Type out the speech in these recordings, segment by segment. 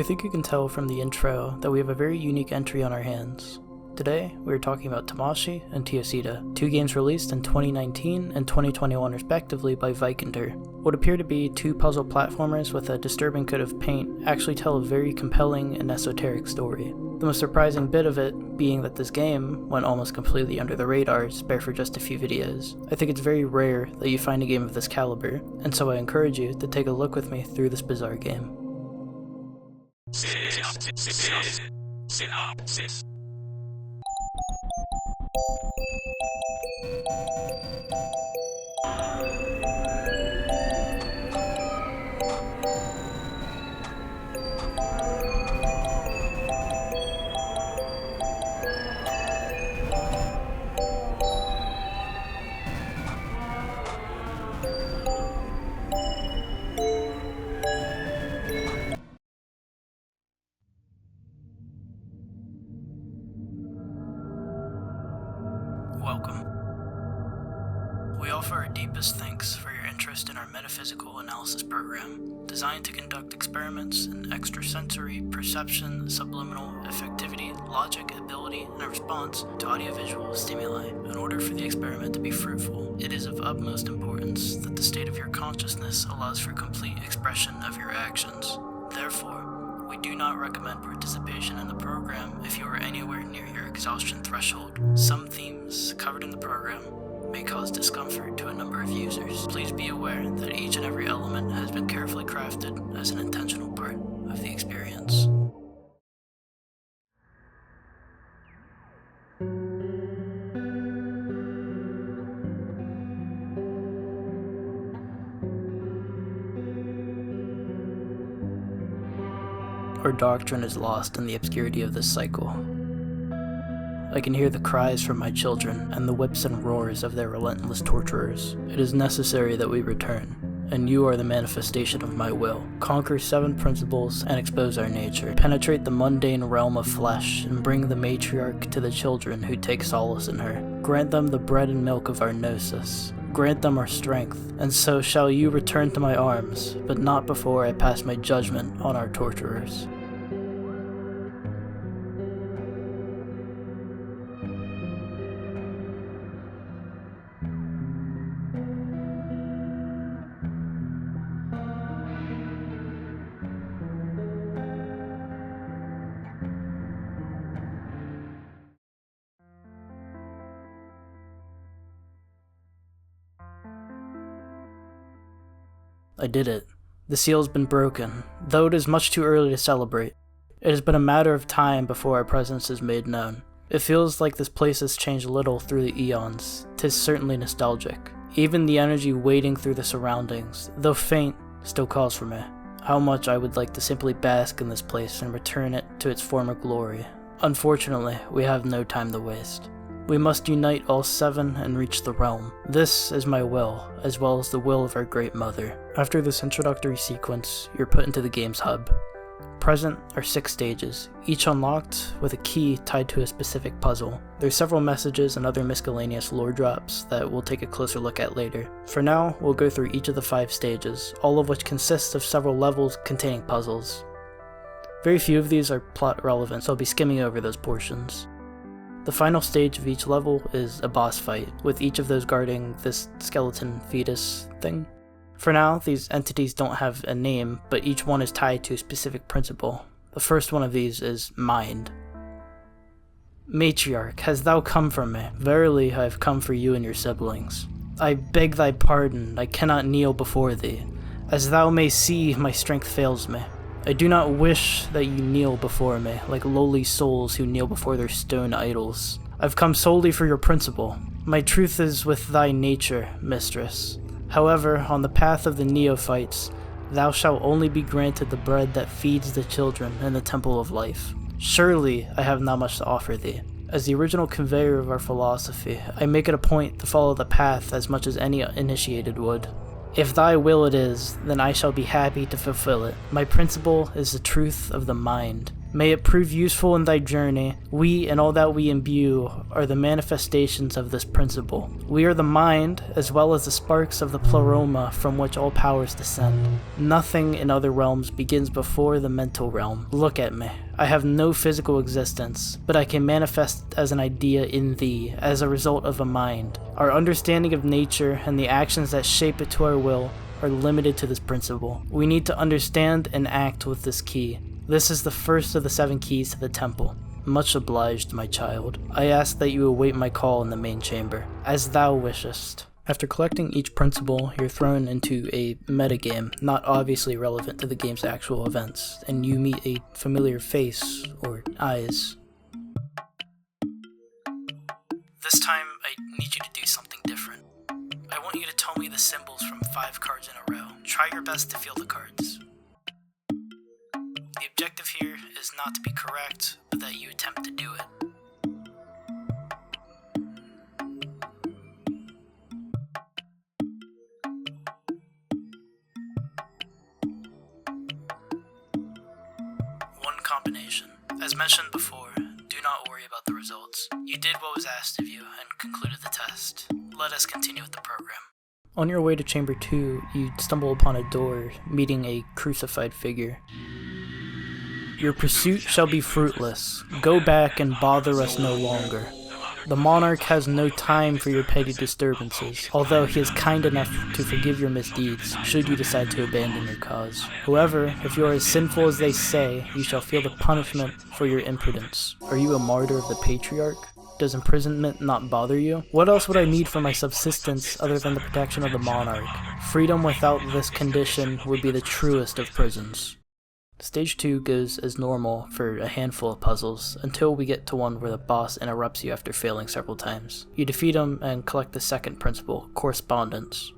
I think you can tell from the intro that we have a very unique entry on our hands. Today, we are talking about Tamashii and Teocida, two games released in 2019 and 2021 respectively by Vikander. What appear to be two puzzle platformers with a disturbing coat of paint actually tell a very compelling and esoteric story. The most surprising bit of it being that this game went almost completely under the radar, spare for just a few videos. I think it's very rare that you find a game of this caliber, and so I encourage you to take a look with me through this bizarre game. Synopsis. Welcome. We offer our deepest thanks for your interest in our metaphysical analysis program, designed to conduct experiments in extrasensory perception, subliminal effectivity, logic, ability, and a response to audiovisual stimuli. In order for the experiment to be fruitful, it is of utmost importance that the state of your consciousness allows for complete expression of your actions. Therefore, we do not recommend participation in the program if you are anywhere near your exhaustion threshold. Some themes covered in the program may cause discomfort to a number of users. Please be aware that each and every element has been carefully crafted as an intentional part of the experience. Our doctrine is lost in the obscurity of this cycle. I can hear the cries from my children and the whips and roars of their relentless torturers. It is necessary that we return, and you are the manifestation of my will. Conquer 7 principles and expose our nature. Penetrate the mundane realm of flesh and bring the matriarch to the children who take solace in her. Grant them the bread and milk of our gnosis. Grant them our strength, and so shall you return to my arms, but not before I pass my judgment on our torturers. I did it. The seal's been broken, though it is much too early to celebrate. It has been a matter of time before our presence is made known. It feels like this place has changed little through the eons. 'Tis certainly nostalgic. Even the energy waiting through the surroundings, though faint, still calls for me. How much I would like to simply bask in this place and return it to its former glory. Unfortunately, we have no time to waste. We must unite all 7 and reach the realm. This is my will, as well as the will of our Great Mother. After this introductory sequence, you're put into the game's hub. Present are 6 stages, each unlocked with a key tied to a specific puzzle. There's several messages and other miscellaneous lore drops that we'll take a closer look at later. For now, we'll go through each of the 5 stages, all of which consist of several levels containing puzzles. Very few of these are plot relevant, so I'll be skimming over those portions. The final stage of each level is a boss fight, with each of those guarding this skeleton fetus thing. For now, these entities don't have a name, but each one is tied to a specific principle. The first one of these is mind. Matriarch, hast thou come from me? Verily I have come for you and your siblings. I beg thy pardon, I cannot kneel before thee. As thou may see, my strength fails me. I do not wish that you kneel before me, like lowly souls who kneel before their stone idols. I've come solely for your principle. My truth is with thy nature, mistress. However, on the path of the neophytes, thou shalt only be granted the bread that feeds the children in the temple of life. Surely I have not much to offer thee. As the original conveyor of our philosophy, I make it a point to follow the path as much as any initiated would. If thy will it is, then I shall be happy to fulfill it. My principle is the truth of the mind. May it prove useful in thy journey. We and all that we imbue are the manifestations of this principle. We are the mind, as well as the sparks of the pleroma from which all powers descend. Nothing in other realms begins before the mental realm. Look at me. I have no physical existence, but I can manifest as an idea in thee, as a result of a mind. Our understanding of nature and the actions that shape it to our will are limited to this principle. We need to understand and act with this key. This is the first of the 7 keys to the temple. Much obliged, my child. I ask that you await my call in the main chamber, as thou wishest. After collecting each principle, you're thrown into a metagame, not obviously relevant to the game's actual events, and you meet a familiar face, or eyes. This time, I need you to do something different. I want you to tell me the symbols from 5 cards in a row. Try your best to feel the cards. The objective here is not to be correct, but that you attempt to do it. One combination. As mentioned before, do not worry about the results. You did what was asked of you and concluded the test. Let us continue with the program. On your way to Chamber 2, you stumble upon a door, meeting a crucified figure. Your pursuit shall be fruitless. Go back and bother us no longer. The monarch has no time for your petty disturbances, although he is kind enough to forgive your misdeeds, should you decide to abandon your cause. However, if you are as sinful as they say, you shall feel the punishment for your imprudence. Are you a martyr of the patriarch? Does imprisonment not bother you? What else would I need for my subsistence other than the protection of the monarch? Freedom without this condition would be the truest of prisons. Stage 2 goes as normal for a handful of puzzles, until we get to one where the boss interrupts you after failing several times. You defeat him and collect the second principle, correspondence.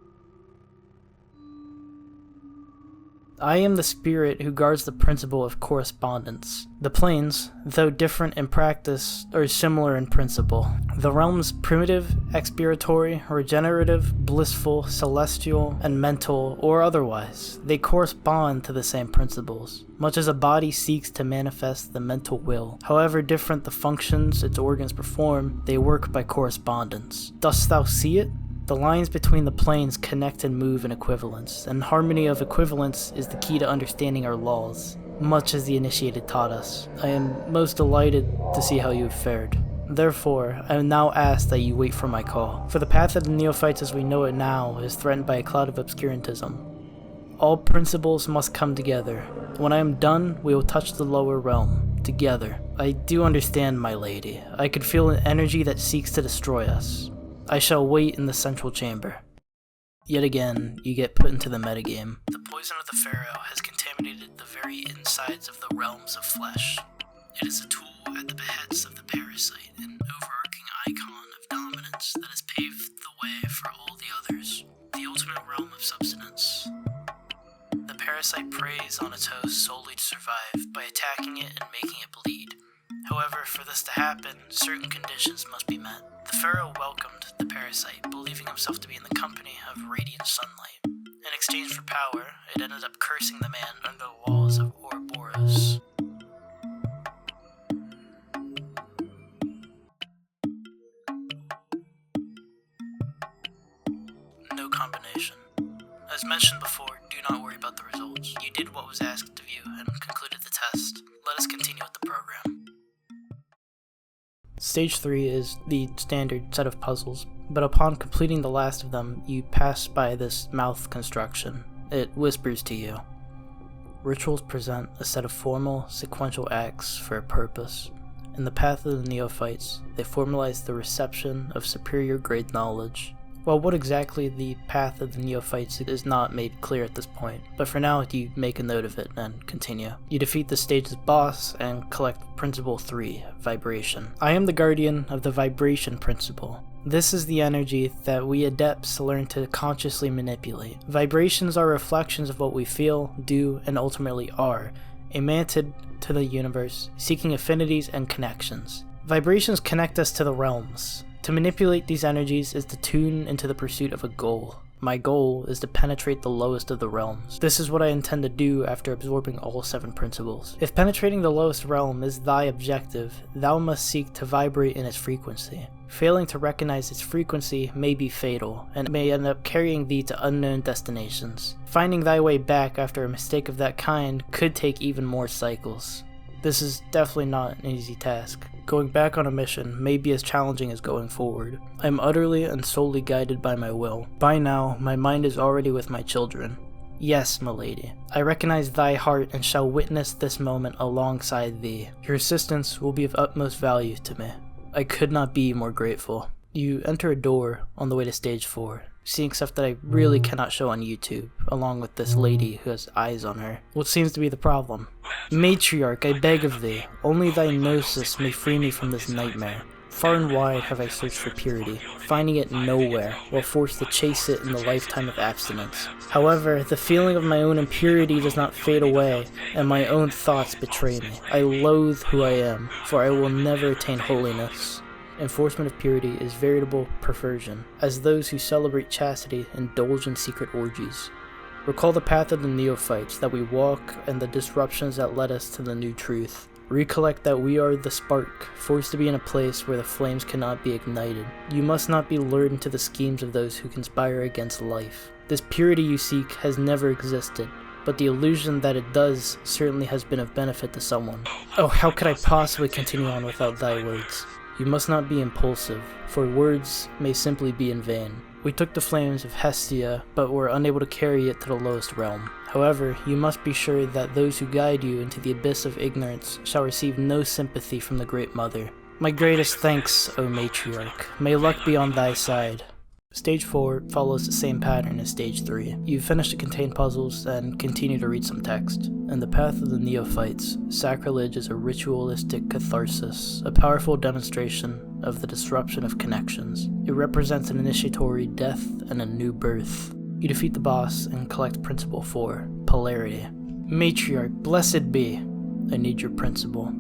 I am the spirit who guards the principle of correspondence. The planes, though different in practice, are similar in principle. The realms primitive, expiratory, regenerative, blissful, celestial, and mental, or otherwise, they correspond to the same principles. Much as a body seeks to manifest the mental will, however different the functions its organs perform, they work by correspondence. Dost thou see it? The lines between the planes connect and move in equivalence, and harmony of equivalence is the key to understanding our laws, much as the initiated taught us. I am most delighted to see how you have fared. Therefore, I now ask that you wait for my call, for the path of the neophytes as we know it now is threatened by a cloud of obscurantism. All principles must come together. When I am done, we will touch the lower realm, together. I do understand, my lady. I could feel an energy that seeks to destroy us. I shall wait in the central chamber. Yet again, you get put into the metagame. The poison of the Pharaoh has contaminated the very insides of the realms of flesh. It is a tool at the behests of the parasite, an overarching icon of dominance that has paved the way for all the others. The ultimate realm of substance. The parasite preys on its host solely to survive by attacking it and making it bleed. However, for this to happen, certain conditions must be met. The Pharaoh welcomed the parasite, believing himself to be in the company of radiant sunlight. In exchange for power, it ended up cursing the man under the walls of Ouroboros. No combination. As mentioned before, do not worry about the results. You did what was asked of you and concluded the test. Let us continue with the program. Stage 3 is the standard set of puzzles, but upon completing the last of them, you pass by this mouth construction. It whispers to you. Rituals present a set of formal, sequential acts for a purpose. In the path of the neophytes, they formalize the reception of superior grade knowledge. Well, what exactly the path of the neophytes is not made clear at this point, but for now you make a note of it and continue. You defeat the stage's boss and collect Principle 3, Vibration. I am the guardian of the Vibration Principle. This is the energy that we adepts learn to consciously manipulate. Vibrations are reflections of what we feel, do, and ultimately are, emanated to the universe, seeking affinities and connections. Vibrations connect us to the realms. To manipulate these energies is to tune into the pursuit of a goal. My goal is to penetrate the lowest of the realms. This is what I intend to do after absorbing all 7 principles. If penetrating the lowest realm is thy objective, thou must seek to vibrate in its frequency. Failing to recognize its frequency may be fatal, and may end up carrying thee to unknown destinations. Finding thy way back after a mistake of that kind could take even more cycles. This is definitely not an easy task. Going back on a mission may be as challenging as going forward. I am utterly and solely guided by my will. By now, my mind is already with my children. Yes, milady, I recognize thy heart and shall witness this moment alongside thee. Your assistance will be of utmost value to me. I could not be more grateful. You enter a door on the way to stage 4, seeing stuff that I really cannot show on YouTube, along with this lady who has eyes on her. What seems to be the problem? Matriarch, I beg of thee, only thy gnosis may free me from this nightmare. Far and wide have I searched for purity, finding it nowhere, while forced to chase it in the lifetime of abstinence. However, the feeling of my own impurity does not fade away, and my own thoughts betray me. I loathe who I am, for I will never attain holiness. Enforcement of purity is veritable perversion, as those who celebrate chastity indulge in secret orgies. Recall the path of the neophytes that we walk and the disruptions that led us to the new truth. Recollect that we are the spark, forced to be in a place where the flames cannot be ignited. You must not be lured into the schemes of those who conspire against life. This purity you seek has never existed, but the illusion that it does certainly has been of benefit to someone. Oh, how could I possibly continue on without thy words? You must not be impulsive, for words may simply be in vain. We took the flames of Hestia, but were unable to carry it to the lowest realm. However, you must be sure that those who guide you into the abyss of ignorance shall receive no sympathy from the Great Mother. My greatest thanks, O Matriarch. May luck be on thy side. Stage 4 follows the same pattern as Stage 3. You finish the contained puzzles and continue to read some text. In the path of the neophytes, sacrilege is a ritualistic catharsis, a powerful demonstration of the disruption of connections. It represents an initiatory death and a new birth. You defeat the boss and collect Principle 4, Polarity. Matriarch, blessed be! I need your principle.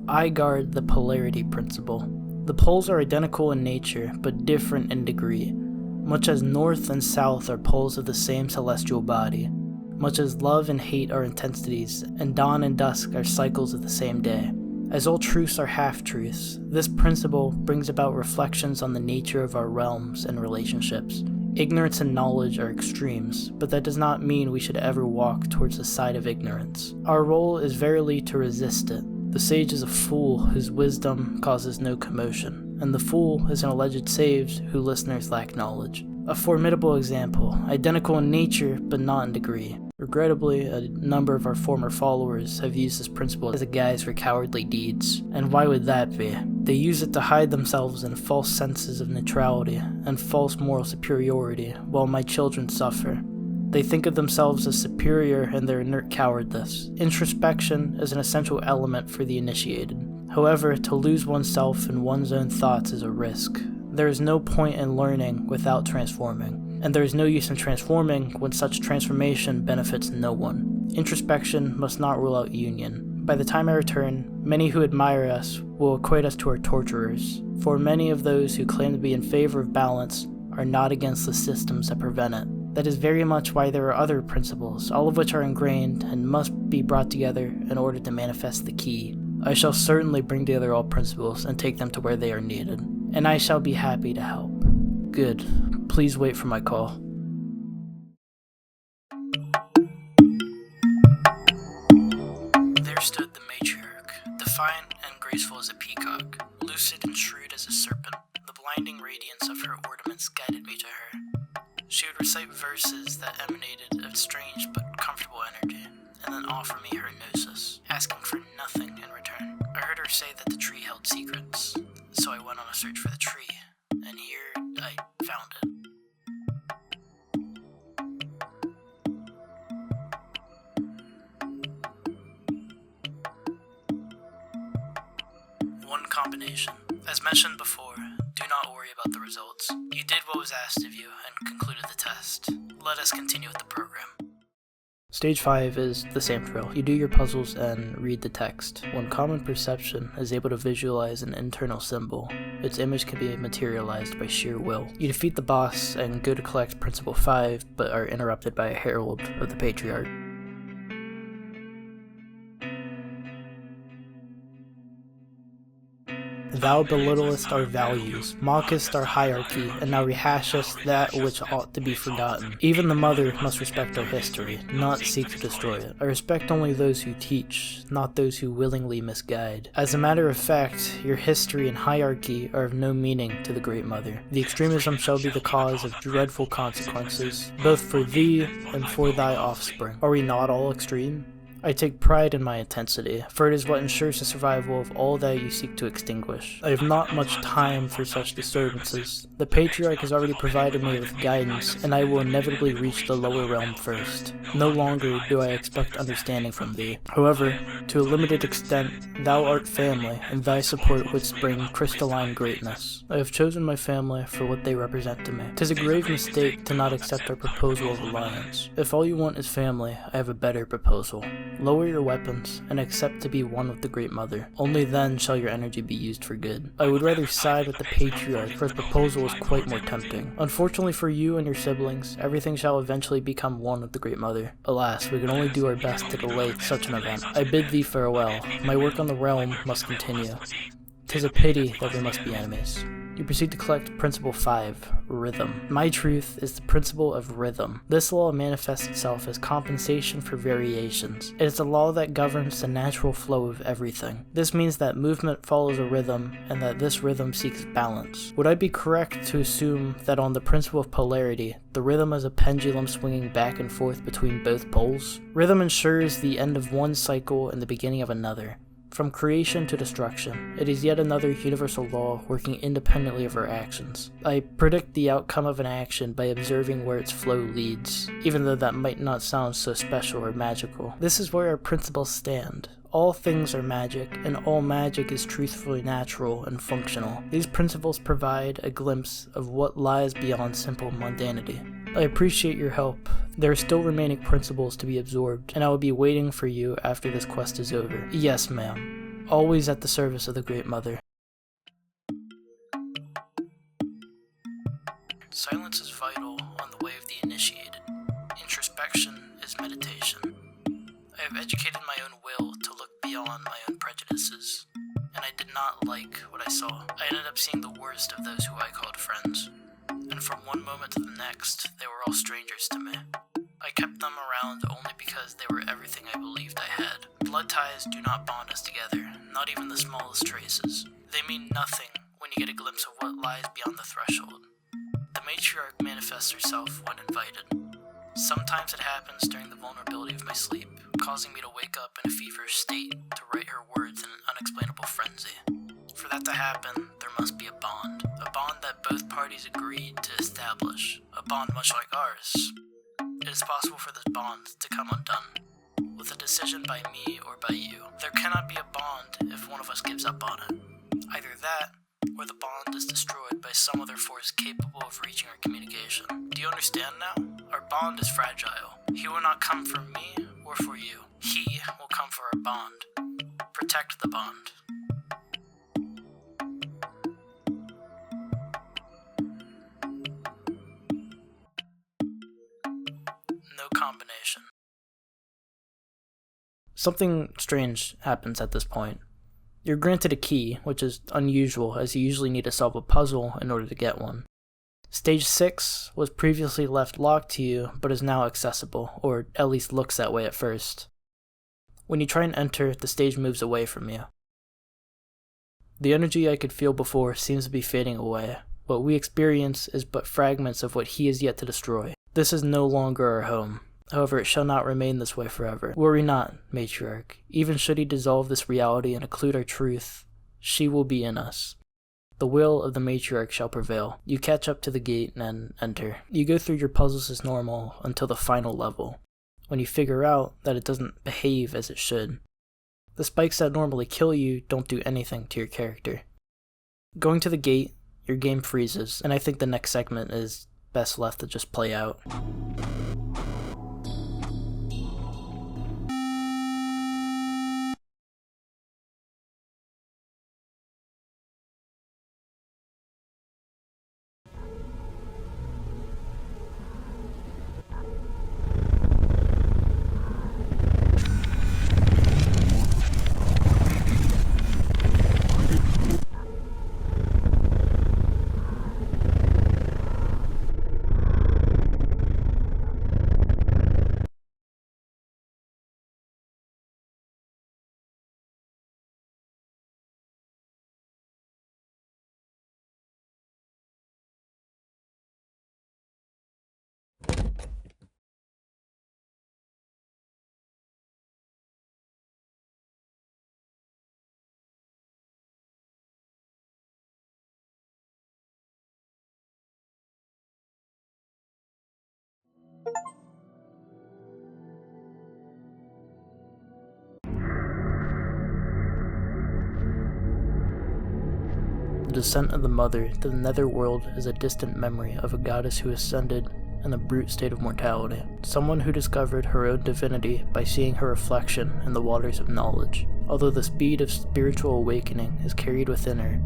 I guard the Polarity Principle. The poles are identical in nature, but different in degree, much as north and south are poles of the same celestial body, much as love and hate are intensities, and dawn and dusk are cycles of the same day. As all truths are half-truths, this principle brings about reflections on the nature of our realms and relationships. Ignorance and knowledge are extremes, but that does not mean we should ever walk towards the side of ignorance. Our role is verily to resist it. The sage is a fool whose wisdom causes no commotion, and the fool is an alleged sage whose listeners lack knowledge. A formidable example, identical in nature but not in degree. Regrettably, a number of our former followers have used this principle as a guise for cowardly deeds, and why would that be? They use it to hide themselves in false senses of neutrality and false moral superiority, while my children suffer. They think of themselves as superior in their inert cowardice. Introspection is an essential element for the initiated. However, to lose oneself in one's own thoughts is a risk. There is no point in learning without transforming, and there is no use in transforming when such transformation benefits no one. Introspection must not rule out union. By the time I return, many who admire us will equate us to our torturers, for many of those who claim to be in favor of balance are not against the systems that prevent it. That is very much why there are other principles, all of which are ingrained and must be brought together in order to manifest the key. I shall certainly bring together all principles and take them to where they are needed, and I shall be happy to help. Good. Please wait for my call. There stood the matriarch, defiant and graceful as a peacock, lucid and shrewd as a serpent. The blinding radiance of her ornaments guided me to her. She would recite verses that emanated of strange but comfortable energy, and then offer me her gnosis, asking for nothing in return. I heard her say that the tree held secrets, so I went on a search for the tree, and here I found it. One combination. As mentioned before, do not worry about the results. You did what was asked of you and concluded the test. Let us continue with the program. Stage 5 is the same drill. You do your puzzles and read the text. When common perception is able to visualize an internal symbol, its image can be materialized by sheer will. You defeat the boss and go to collect Principle 5, but are interrupted by a herald of the Patriarch. Thou belittlest our values, mockest our hierarchy, and now rehashest that which ought to be forgotten. Even the mother must respect our history, not seek to destroy it. I respect only those who teach, not those who willingly misguide. As a matter of fact, your history and hierarchy are of no meaning to the Great Mother. The extremism shall be the cause of dreadful consequences, both for thee and for thy offspring. Are we not all extreme? I take pride in my intensity, for it is what ensures the survival of all that you seek to extinguish. I have not much time for such disturbances. The Patriarch has already provided me with guidance, and I will inevitably reach the lower realm first. No longer do I expect understanding from thee. However, to a limited extent, thou art family, and thy support would spring crystalline greatness. I have chosen my family for what they represent to me. 'Tis a grave mistake to not accept our proposal of alliance. If all you want is family, I have a better proposal. Lower your weapons, and accept to be one with the Great Mother. Only then shall your energy be used for good. I would rather side with the Patriarch, for his proposal is quite more tempting. Unfortunately for you and your siblings, everything shall eventually become one with the Great Mother. Alas, we can only do our best to delay such an event. I bid thee farewell. My work on the realm must continue. 'Tis a pity that we must be enemies. You proceed to collect Principle 5, Rhythm. My truth is the principle of rhythm. This law manifests itself as compensation for variations. It is a law that governs the natural flow of everything. This means that movement follows a rhythm, and that this rhythm seeks balance. Would I be correct to assume that on the principle of polarity, the rhythm is a pendulum swinging back and forth between both poles? Rhythm ensures the end of one cycle and the beginning of another. From creation to destruction, it is yet another universal law working independently of our actions. I predict the outcome of an action by observing where its flow leads, even though that might not sound so special or magical. This is where our principles stand. All things are magic, and all magic is truthfully natural and functional. These principles provide a glimpse of what lies beyond simple mundanity. I appreciate your help. There are still remaining principles to be absorbed, and I will be waiting for you after this quest is over. Yes, ma'am. Always at the service of the Great Mother. Silence is vital on the way of the initiated. Introspection is meditation. I have educated my own will to look beyond my own prejudices, and I did not like what I saw. I ended up seeing the worst of those who I called friends. And from one moment to the next, they were all strangers to me. I kept them around only because they were everything I believed I had. Blood ties do not bond us together, not even the smallest traces. They mean nothing when you get a glimpse of what lies beyond the threshold. The matriarch manifests herself when invited. Sometimes it happens during the vulnerability of my sleep, causing me to wake up in a feverish state to write her words in an unexplainable frenzy. For that to happen, there must be a bond that both parties agreed to establish, a bond much like ours. It is possible for this bond to come undone, with a decision by me or by you. There cannot be a bond if one of us gives up on it. Either that, or the bond is destroyed by some other force capable of reaching our communication. Do you understand now? Our bond is fragile. He will not come for me or for you. He will come for our bond. Protect the bond. No combination. Something strange happens at this point. You're granted a key, which is unusual as you usually need to solve a puzzle in order to get one. Stage 6 was previously left locked to you, but is now accessible, or at least looks that way at first. When you try and enter, the stage moves away from you. The energy I could feel before seems to be fading away. What we experience is but fragments of what he is yet to destroy. This is no longer our home. However, it shall not remain this way forever. Worry not, matriarch. Even should he dissolve this reality and occlude our truth, she will be in us. The will of the matriarch shall prevail. You catch up to the gate and enter. You go through your puzzles as normal until the final level, when you figure out that it doesn't behave as it should. The spikes that normally kill you don't do anything to your character. Going to the gate, your game freezes, and I think the next segment is best left to just play out. descent of the mother to the netherworld is a distant memory of a goddess who ascended in a brute state of mortality. Someone who discovered her own divinity by seeing her reflection in the waters of knowledge. Although the speed of spiritual awakening is carried within her,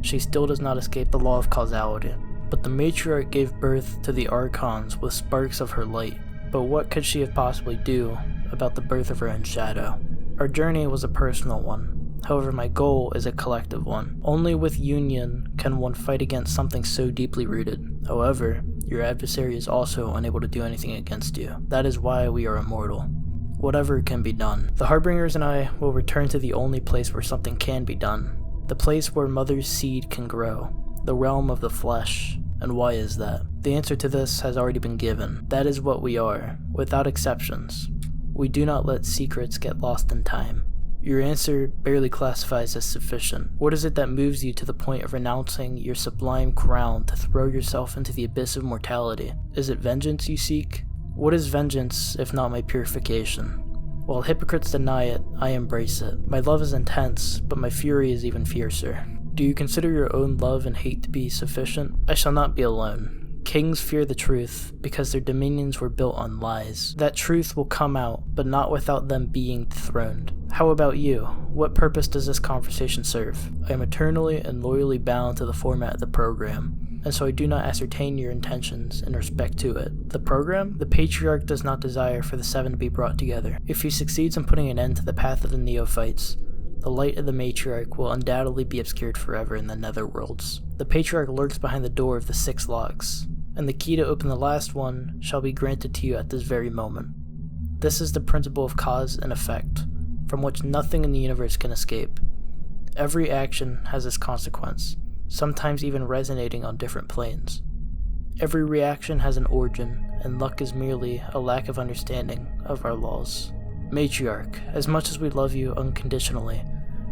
she still does not escape the law of causality. But the matriarch gave birth to the archons with sparks of her light. But what could she have possibly do about the birth of her own shadow? Our journey was a personal one. However, my goal is a collective one. Only with union can one fight against something so deeply rooted. However, your adversary is also unable to do anything against you. That is why we are immortal. Whatever can be done. The Harbingers and I will return to the only place where something can be done. The place where Mother's seed can grow. The realm of the flesh. And why is that? The answer to this has already been given. That is what we are, without exceptions. We do not let secrets get lost in time. Your answer barely classifies as sufficient. What is it that moves you to the point of renouncing your sublime crown to throw yourself into the abyss of mortality? Is it vengeance you seek? What is vengeance if not my purification? While hypocrites deny it, I embrace it. My love is intense, but my fury is even fiercer. Do you consider your own love and hate to be sufficient? I shall not be alone. Kings fear the truth because their dominions were built on lies. That truth will come out, but not without them being dethroned. How about you? What purpose does this conversation serve? I am eternally and loyally bound to the format of the program, and so I do not ascertain your intentions in respect to it. The program? The Patriarch does not desire for the seven to be brought together. If he succeeds in putting an end to the path of the neophytes, the light of the matriarch will undoubtedly be obscured forever in the netherworlds. The patriarch lurks behind the door of the 6 locks, and the key to open the last one shall be granted to you at this very moment. This is the principle of cause and effect, from which nothing in the universe can escape. Every action has its consequence, sometimes even resonating on different planes. Every reaction has an origin, and luck is merely a lack of understanding of our laws. Matriarch, as much as we love you unconditionally,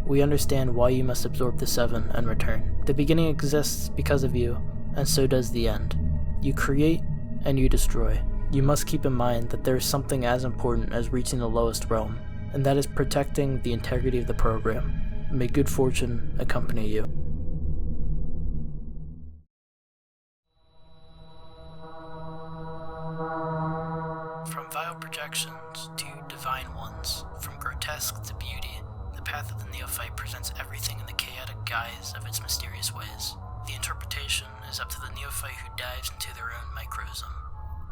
we understand why you must absorb the 7 and return. The beginning exists because of you, and so does the end. You create, and you destroy. You must keep in mind that there is something as important as reaching the lowest realm, and that is protecting the integrity of the program. May good fortune accompany you. From vile projections to divine ones, from grotesque to beauty, the path of the neophyte presents everything in the chaotic guise of its mysterious ways. The interpretation is up to the neophyte who dives into their own microsm.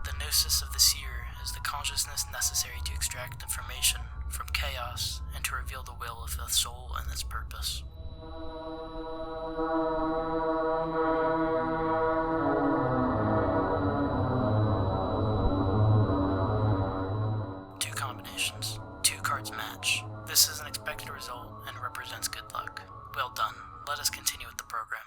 The gnosis of the seer is the consciousness necessary to extract information from chaos and to reveal the will of the soul and its purpose. Two combinations. 2 cards match. This is an expected result and represents good luck. Well done. Let us continue with the program.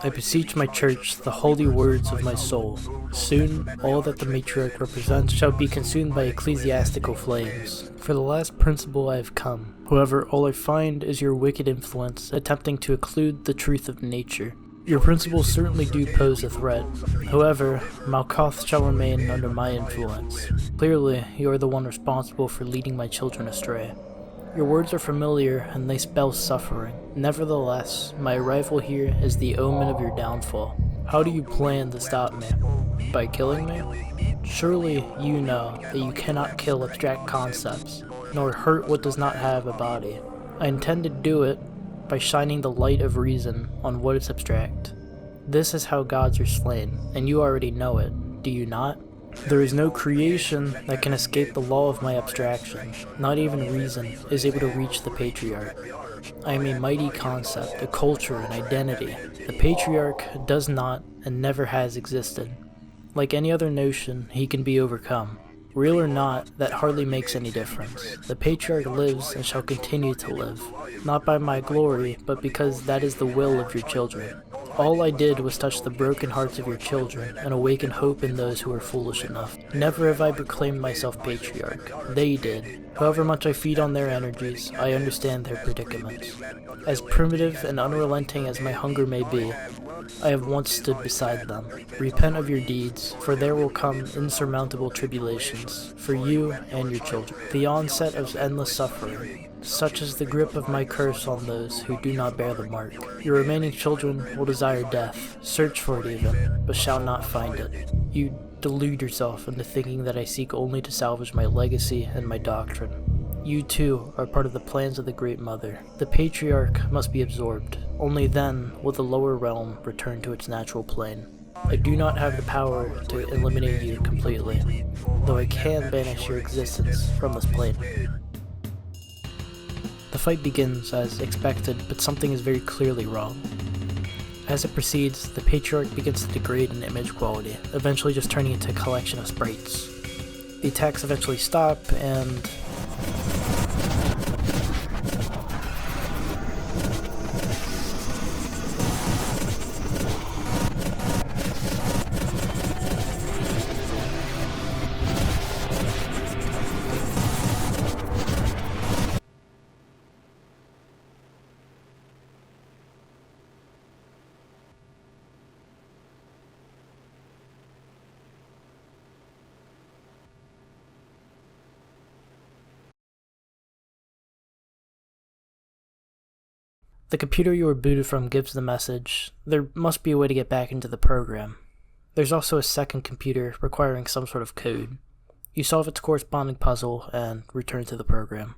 I beseech my church the holy words of my soul. Soon, all that the matriarch represents shall be consumed by ecclesiastical flames. For the last principle I have come. However, all I find is your wicked influence attempting to occlude the truth of nature. Your principles certainly do pose a threat. However, Malkoth shall remain under my influence. Clearly, you are the one responsible for leading my children astray. Your words are familiar, and they spell suffering. Nevertheless, my arrival here is the omen of your downfall. How do you plan to stop me? By killing me? Surely you know that you cannot kill abstract concepts, nor hurt what does not have a body. I intend to do it, by shining the light of reason on what is abstract. This is how gods are slain, and you already know it, do you not? There is no creation that can escape the law of my abstraction. Not even reason is able to reach the Patriarch. I am a mighty concept, a culture, an identity. The Patriarch does not and never has existed. Like any other notion, he can be overcome. Real or not, that hardly makes any difference. The Patriarch lives and shall continue to live, not by my glory, but because that is the will of your children. All I did was touch the broken hearts of your children and awaken hope in those who are foolish enough. Never have I proclaimed myself Patriarch. They did. However much I feed on their energies, I understand their predicaments. As primitive and unrelenting as my hunger may be, I have once stood beside them. Repent of your deeds, for there will come insurmountable tribulations, for you and your children. The onset of endless suffering, such is the grip of my curse on those who do not bear the mark. Your remaining children will desire death, search for it even, but shall not find it. You delude yourself into thinking that I seek only to salvage my legacy and my doctrine. You too are part of the plans of the Great Mother. The Patriarch must be absorbed. Only then will the lower realm return to its natural plane. I do not have the power to eliminate you completely, though I can banish your existence from this plane. The fight begins as expected, but something is very clearly wrong. As it proceeds, the Patriarch begins to degrade in image quality, eventually just turning into a collection of sprites. The attacks eventually stop, and the computer you were booted from gives the message, there must be a way to get back into the program. There's also a second computer requiring some sort of code. You solve its corresponding puzzle and return to the program.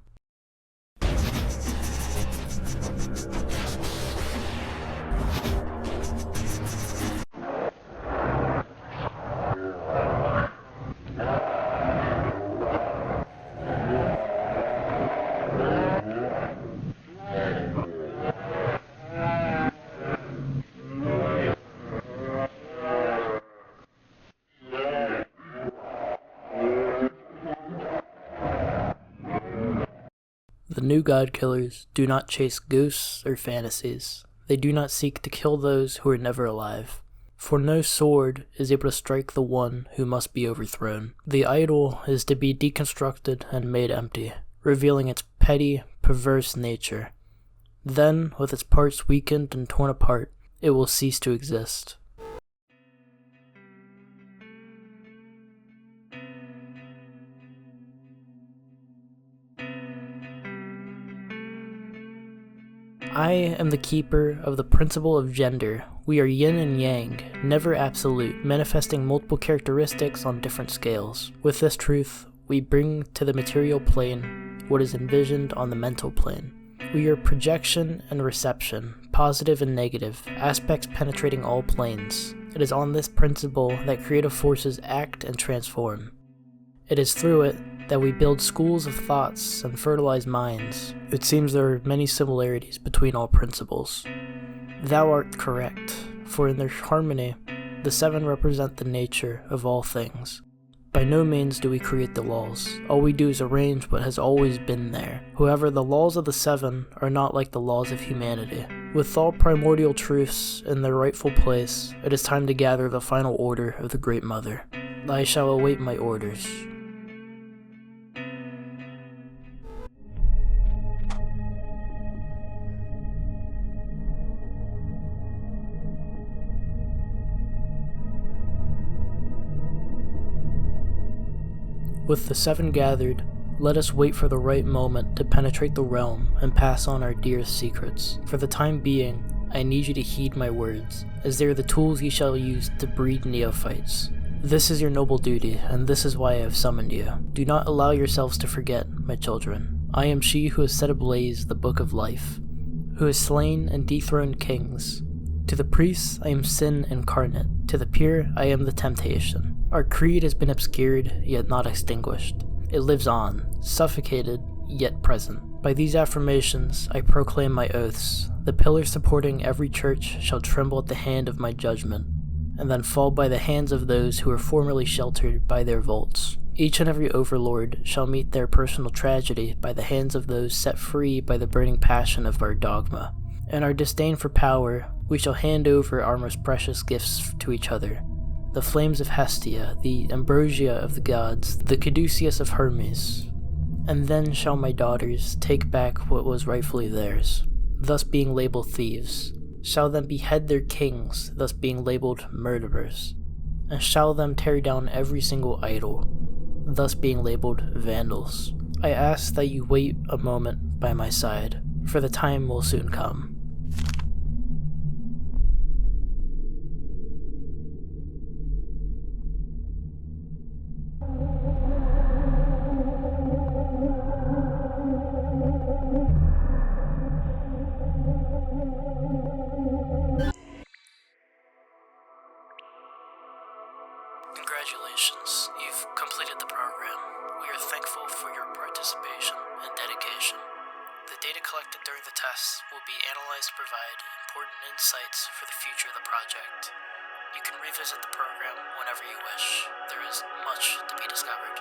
The new God Killers do not chase ghosts or fantasies. They do not seek to kill those who are never alive. For no sword is able to strike the one who must be overthrown. The idol is to be deconstructed and made empty, revealing its petty, perverse nature. Then, with its parts weakened and torn apart, it will cease to exist. I am the keeper of the principle of gender. We are yin and yang, never absolute, manifesting multiple characteristics on different scales. With this truth, we bring to the material plane what is envisioned on the mental plane. We are projection and reception, positive and negative, aspects penetrating all planes. It is on this principle that creative forces act and transform. It is through it that we build schools of thoughts and fertilize minds. It seems there are many similarities between all principles. Thou art correct, for in their harmony, the seven represent the nature of all things. By no means do we create the laws. All we do is arrange what has always been there. However, the laws of the seven are not like the laws of humanity. With all primordial truths in their rightful place, it is time to gather the final order of the Great Mother. I shall await my orders. With the seven gathered, let us wait for the right moment to penetrate the realm and pass on our dearest secrets. For the time being, I need you to heed my words, as they are the tools ye shall use to breed neophytes. This is your noble duty, and this is why I have summoned you. Do not allow yourselves to forget, my children. I am she who has set ablaze the book of life. who has slain and dethroned kings. To the priests, I am sin incarnate. To the pure, I am the temptation. Our creed has been obscured, yet not extinguished. It lives on, suffocated, yet present. By these affirmations, I proclaim my oaths. The pillars supporting every church shall tremble at the hand of my judgment, and then fall by the hands of those who were formerly sheltered by their vaults. Each and every overlord shall meet their personal tragedy by the hands of those set free by the burning passion of our dogma. In our disdain for power, we shall hand over our most precious gifts to each other. The flames of Hestia, the ambrosia of the gods, the caduceus of Hermes. And then shall my daughters take back what was rightfully theirs, thus being labeled thieves. Shall them behead their kings, thus being labeled murderers. And shall them tear down every single idol, thus being labeled vandals. I ask that you wait a moment by my side, for the time will soon come. Congratulations, you've completed the program. We are thankful for your participation and dedication. The data collected during the tests will be analyzed to provide important insights for the future of the project. You can revisit the program whenever you wish. There is much to be discovered.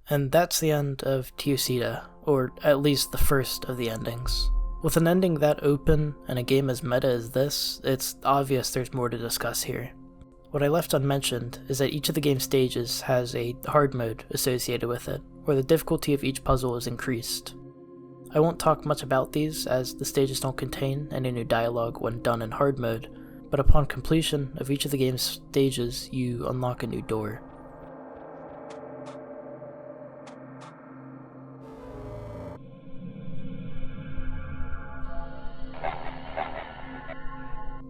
And that's the end of Teocida, or at least the first of the endings. With an ending that open and a game as meta as this, it's obvious there's more to discuss here. What I left unmentioned is that each of the game's stages has a hard mode associated with it, where the difficulty of each puzzle is increased. I won't talk much about these, as the stages don't contain any new dialogue when done in hard mode, but upon completion of each of the game's stages, you unlock a new door.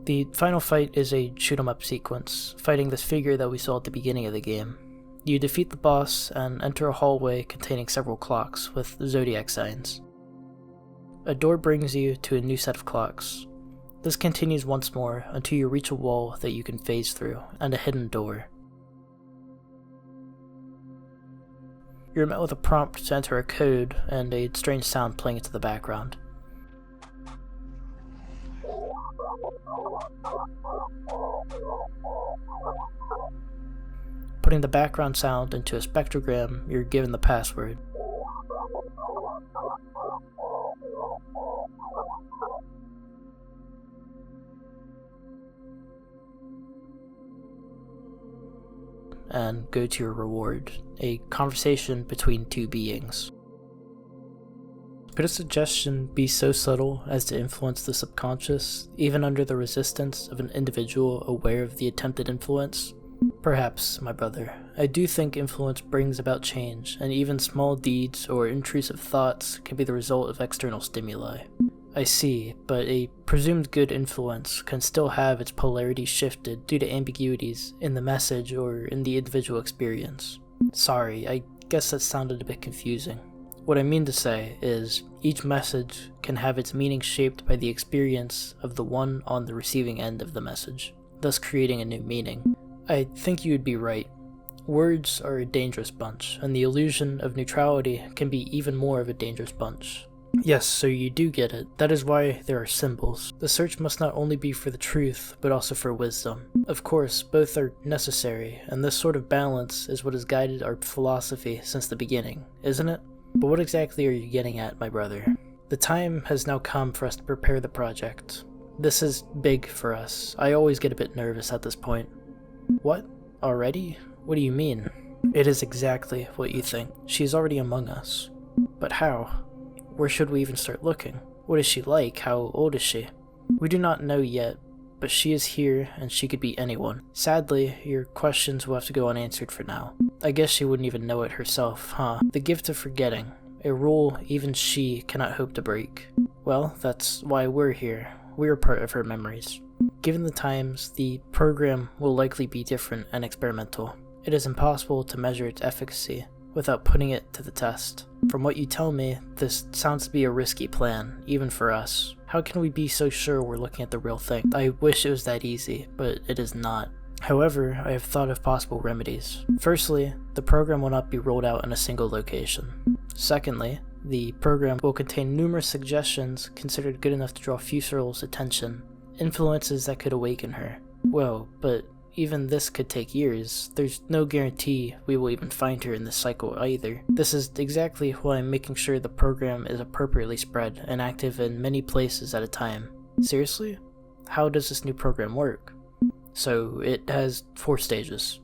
The final fight is a shoot-'em-up sequence, fighting this figure that we saw at the beginning of the game. You defeat the boss and enter a hallway containing several clocks with zodiac signs. A door brings you to a new set of clocks. This continues once more until you reach a wall that you can phase through, and a hidden door. You're met with a prompt to enter a code and a strange sound playing into the background. Putting the background sound into a spectrogram, you're given the password. And go to your reward, a conversation between two beings. Could a suggestion be so subtle as to influence the subconscious, even under the resistance of an individual aware of the attempted influence? Perhaps, my brother. I do think influence brings about change, and even small deeds or intrusive thoughts can be the result of external stimuli. I see, but a presumed good influence can still have its polarity shifted due to ambiguities in the message or in the individual experience. Sorry, I guess that sounded a bit confusing. What I mean to say is, each message can have its meaning shaped by the experience of the one on the receiving end of the message, thus creating a new meaning. I think you would be right. Words are a dangerous bunch, and the illusion of neutrality can be even more of a dangerous bunch. Yes, so you do get it. That is why there are symbols. The search must not only be for the truth, but also for wisdom. Of course, both are necessary, and this sort of balance is what has guided our philosophy since the beginning, isn't it? But what exactly are you getting at, my brother? The time has now come for us to prepare the project. This is big for us. I always get a bit nervous at this point. What? Already? What do you mean? It is exactly what you think. She is already among us. But how? Where should we even start looking? What is she like? How old is she? We do not know yet, but she is here and she could be anyone. Sadly, your questions will have to go unanswered for now. I guess she wouldn't even know it herself, huh? The gift of forgetting. A rule even she cannot hope to break. Well, that's why we're here. We're part of her memories. Given the times, the program will likely be different and experimental. It is impossible to measure its efficacy without putting it to the test. From what you tell me, this sounds to be a risky plan, even for us. How can we be so sure we're looking at the real thing? I wish it was that easy, but it is not. However, I have thought of possible remedies. Firstly, the program will not be rolled out in a single location. Secondly, the program will contain numerous suggestions considered good enough to draw Fuseril's attention, influences that could awaken her. Whoa, but even this could take years. There's no guarantee we will even find her in this cycle either. This is exactly why I'm making sure the program is appropriately spread and active in many places at a time. Seriously? How does this new program work? So, it has 4 stages.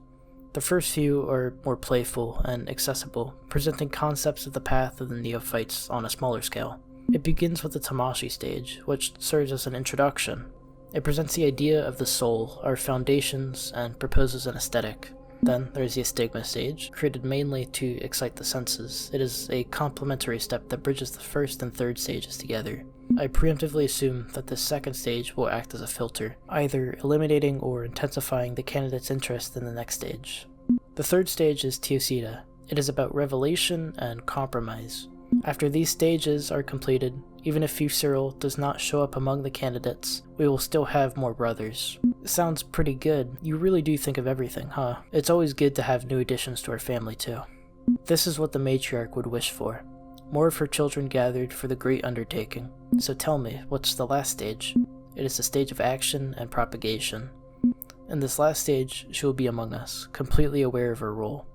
The first few are more playful and accessible, presenting concepts of the path of the neophytes on a smaller scale. It begins with the Tamashii stage, which serves as an introduction. It presents the idea of the soul, our foundations, and proposes an aesthetic. Then there's the Astigma stage, created mainly to excite the senses. It is a complementary step that bridges the first and third stages together. I preemptively assume that the second stage will act as a filter, either eliminating or intensifying the candidate's interest in the next stage. The third stage is Teocida. It is about revelation and compromise. After these stages are completed, even if Fuseril does not show up among the candidates, we will still have more brothers. Sounds pretty good. You really do think of everything, huh? It's always good to have new additions to our family too. This is what the matriarch would wish for. More of her children gathered for the great undertaking. So tell me, what's the last stage? It is the stage of action and propagation. In this last stage, she will be among us, completely aware of her role.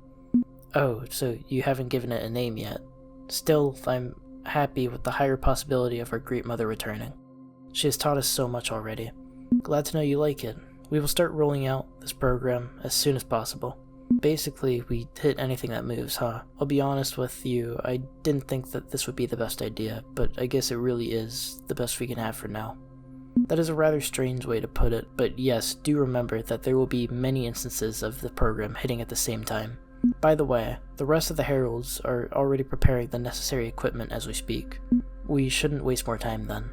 Oh, so you haven't given it a name yet. Still, I'm happy with the higher possibility of our great mother returning. She has taught us so much already. Glad to know you like it. We will start rolling out this program as soon as possible. Basically, we hit anything that moves, huh? I'll be honest with you, I didn't think that this would be the best idea, but I guess it really is the best we can have for now. That is a rather strange way to put it, but yes, do remember that there will be many instances of the program hitting at the same time. By the way, the rest of the heralds are already preparing the necessary equipment as we speak. We shouldn't waste more time then.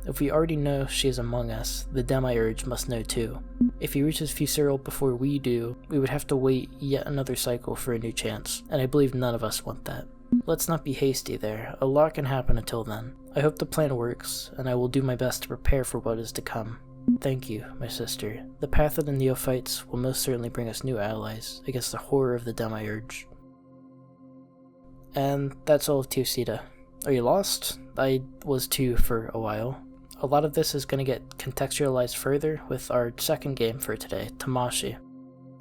If we already know she is among us, the Demiurge must know too. If he reaches Fuseril before we do, we would have to wait yet another cycle for a new chance, and I believe none of us want that. Let's not be hasty there, a lot can happen until then. I hope the plan works, and I will do my best to prepare for what is to come. Thank you, my sister. The path of the neophytes will most certainly bring us new allies against the horror of the Demiurge. And that's all of Teocida. Are you lost? I was too for a while. A lot of this is going to get contextualized further with our second game for today, Tamashii.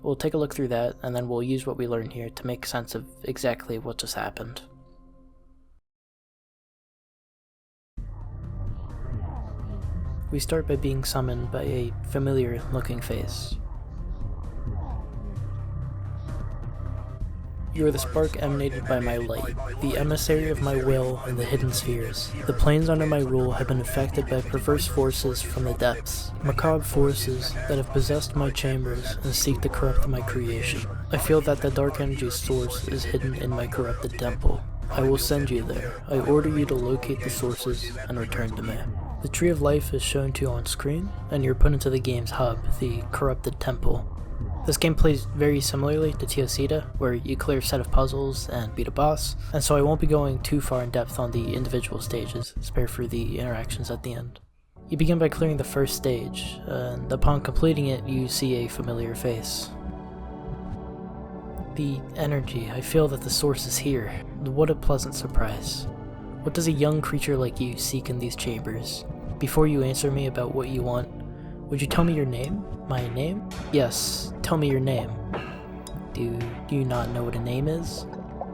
We'll take a look through that, and then we'll use what we learned here to make sense of exactly what just happened. We start by being summoned by a familiar-looking face. You are the spark emanated by my light, the emissary of my will in the hidden spheres. The planes under my rule have been affected by perverse forces from the depths, macabre forces that have possessed my chambers and seek to corrupt my creation. I feel that the dark energy source is hidden in my corrupted temple. I will send you there. I order you to locate the sources and return to me. The Tree of Life is shown to you on screen, and you're put into the game's hub, the Corrupted Temple. This game plays very similarly to Teocida, where you clear a set of puzzles and beat a boss, and so I won't be going too far in depth on the individual stages, spare for the interactions at the end. You begin by clearing the first stage, and upon completing it you see a familiar face. The energy, I feel that the source is here. What a pleasant surprise. What does a young creature like you seek in these chambers? Before you answer me about what you want, would you tell me your name? My name? Yes, tell me your name. Do you not know what a name is?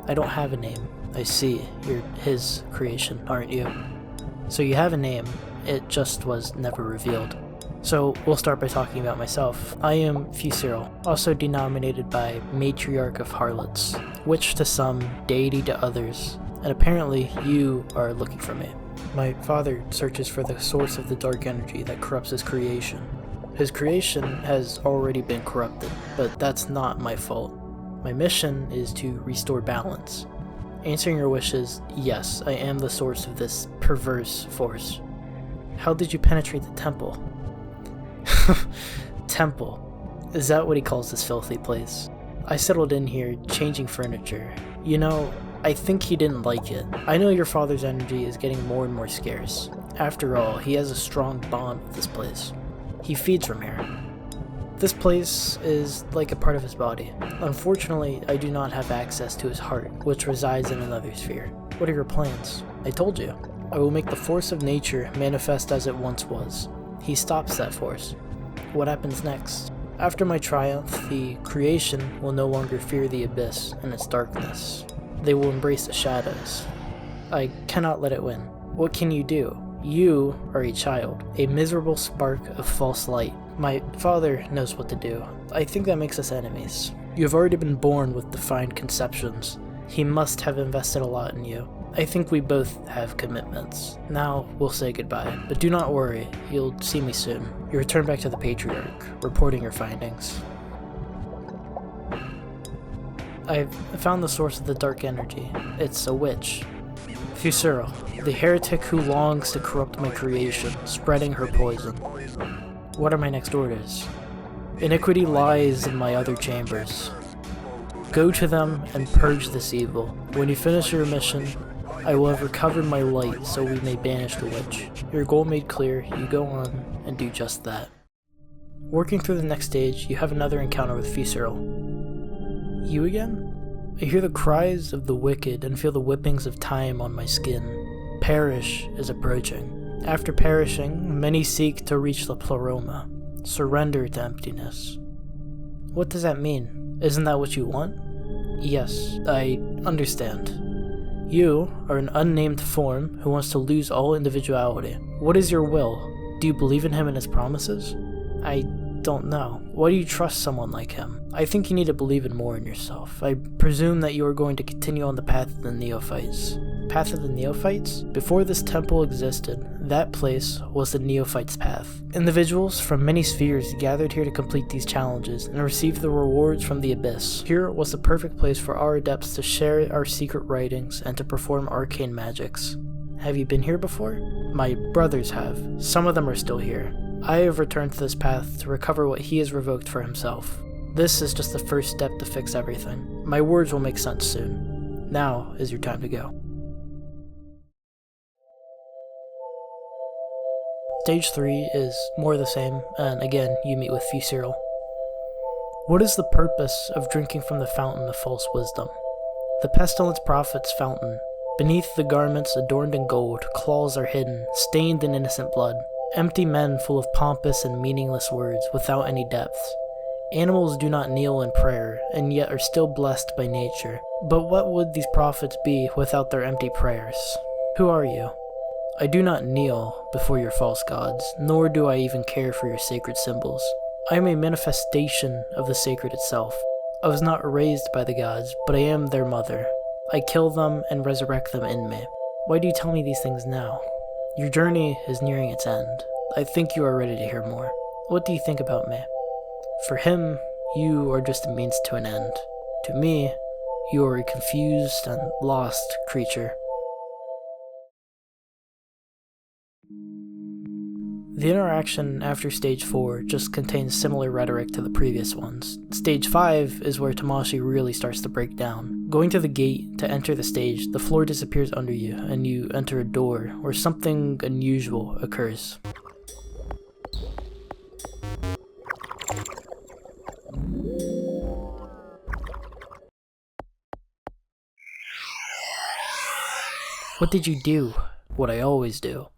I don't have a name. I see, you're his creation, aren't you? So you have a name, it just was never revealed. So we'll start by talking about myself. I am Fuseril, also denominated by Matriarch of Harlots, witch to some, deity to others, and apparently you are looking for me. My father searches for the source of the dark energy that corrupts his creation. His creation has already been corrupted, but that's not my fault. My mission is to restore balance. Answering your wishes, yes, I am the source of this perverse force. How did you penetrate the temple? Temple. Is that what he calls this filthy place? I settled in here, changing furniture. You know, I think he didn't like it. I know your father's energy is getting more and more scarce. After all, he has a strong bond with this place. He feeds from here. This place is like a part of his body. Unfortunately, I do not have access to his heart, which resides in another sphere. What are your plans? I told you. I will make the force of nature manifest as it once was. He stops that force. What happens next? After my triumph, the creation will no longer fear the abyss and its darkness. They will embrace the shadows. I cannot let it win. What can you do? You are a child, a miserable spark of false light. My father knows what to do. I think that makes us enemies. You have already been born with defined conceptions. He must have invested a lot in you. I think we both have commitments. Now, we'll say goodbye, but do not worry, you'll see me soon. You return back to the Patriarch, reporting your findings. I've found the source of the dark energy. It's a witch. Fusero, the heretic who longs to corrupt my creation, spreading her poison. What are my next orders? Iniquity lies in my other chambers. Go to them and purge this evil. When you finish your mission, I will have recovered my light so we may banish the witch. Your goal made clear, you go on and do just that. Working through the next stage, you have another encounter with Fusero. You again? I hear the cries of the wicked and feel the whippings of time on my skin. Perish is approaching. After perishing, many seek to reach the pleroma, surrender to emptiness. What does that mean? Isn't that what you want? Yes, I understand. You are an unnamed form who wants to lose all individuality. What is your will? Do you believe in him and his promises? I don't know. Why do you trust someone like him? I think you need to believe in more in yourself. I presume that you are going to continue on the path of the neophytes. Path of the neophytes? Before this temple existed, that place was the neophytes' path. Individuals from many spheres gathered here to complete these challenges and receive the rewards from the abyss. Here was the perfect place for our adepts to share our secret writings and to perform arcane magics. Have you been here before? My brothers have. Some of them are still here. I have returned to this path to recover what he has revoked for himself. This is just the first step to fix everything. My words will make sense soon. Now is your time to go. Stage 3 is more the same, and again, you meet with Fusero. What is the purpose of drinking from the fountain of false wisdom? The pestilence prophet's fountain. Beneath the garments adorned in gold, claws are hidden, stained in innocent blood. Empty men full of pompous and meaningless words without any depths. Animals do not kneel in prayer, and yet are still blessed by nature. But what would these prophets be without their empty prayers? Who are you? I do not kneel before your false gods, nor do I even care for your sacred symbols. I am a manifestation of the sacred itself. I was not raised by the gods, but I am their mother. I kill them and resurrect them in me. Why do you tell me these things now? Your journey is nearing its end. I think you are ready to hear more. What do you think about me? For him, you are just a means to an end. To me, you are a confused and lost creature. The interaction after Stage 4 just contains similar rhetoric to the previous ones. Stage 5 is where Tamashii really starts to break down. Going to the gate to enter the stage, the floor disappears under you, and you enter a door where something unusual occurs. What did you do? What I always do.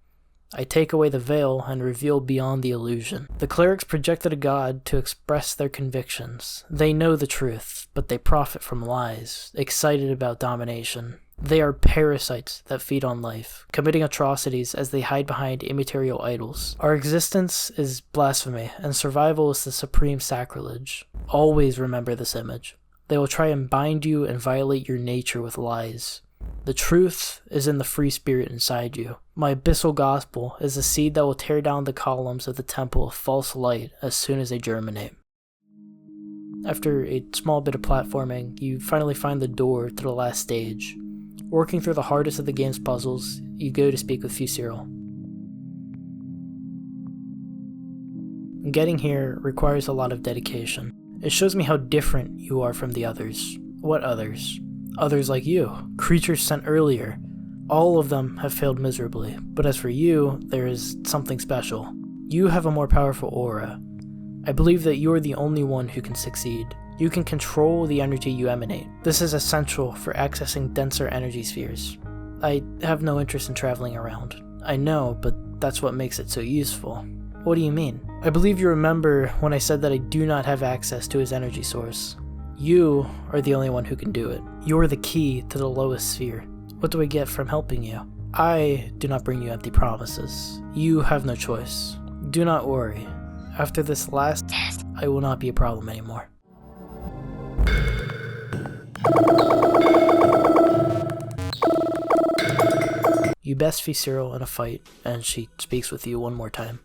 I take away the veil and reveal beyond the illusion. The clerics projected a god to express their convictions. They know the truth, but they profit from lies, excited about domination. They are parasites that feed on life, committing atrocities as they hide behind immaterial idols. Our existence is blasphemy, and survival is the supreme sacrilege. Always remember this image. They will try and bind you and violate your nature with lies. The truth is in the free spirit inside you. My abyssal gospel is a seed that will tear down the columns of the temple of false light as soon as they germinate. After a small bit of platforming, you finally find the door to the last stage. Working through the hardest of the game's puzzles, you go to speak with Fusero. Getting here requires a lot of dedication. It shows me how different you are from the others. What others? Others like you, creatures sent earlier. All of them have failed miserably, but as for you, there is something special. You have a more powerful aura. I believe that you are the only one who can succeed. You can control the energy you emanate. This is essential for accessing denser energy spheres. I have no interest in traveling around. I know, but that's what makes it so useful. What do you mean? I believe you remember when I said that I do not have access to his energy source. You are the only one who can do it. You are the key to the lowest sphere. What do I get from helping you? I do not bring you empty promises. You have no choice. Do not worry. After this last test, I will not be a problem anymore. You best face Cyril in a fight, and she speaks with you one more time.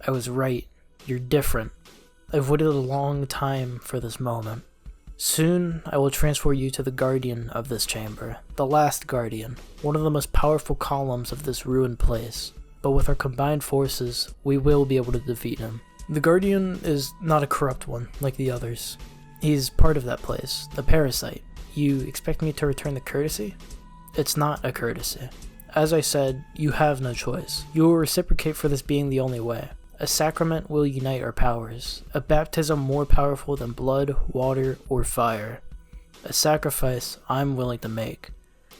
I was right. You're different. I've waited a long time for this moment. Soon, I will transfer you to the Guardian of this chamber, the last Guardian, one of the most powerful columns of this ruined place. But with our combined forces, we will be able to defeat him. The Guardian is not a corrupt one, like the others. He's part of that place, the parasite. You expect me to return the courtesy? It's not a courtesy. As I said, you have no choice. You will reciprocate for this being the only way. A sacrament will unite our powers, a baptism more powerful than blood, water, or fire. A sacrifice I'm willing to make.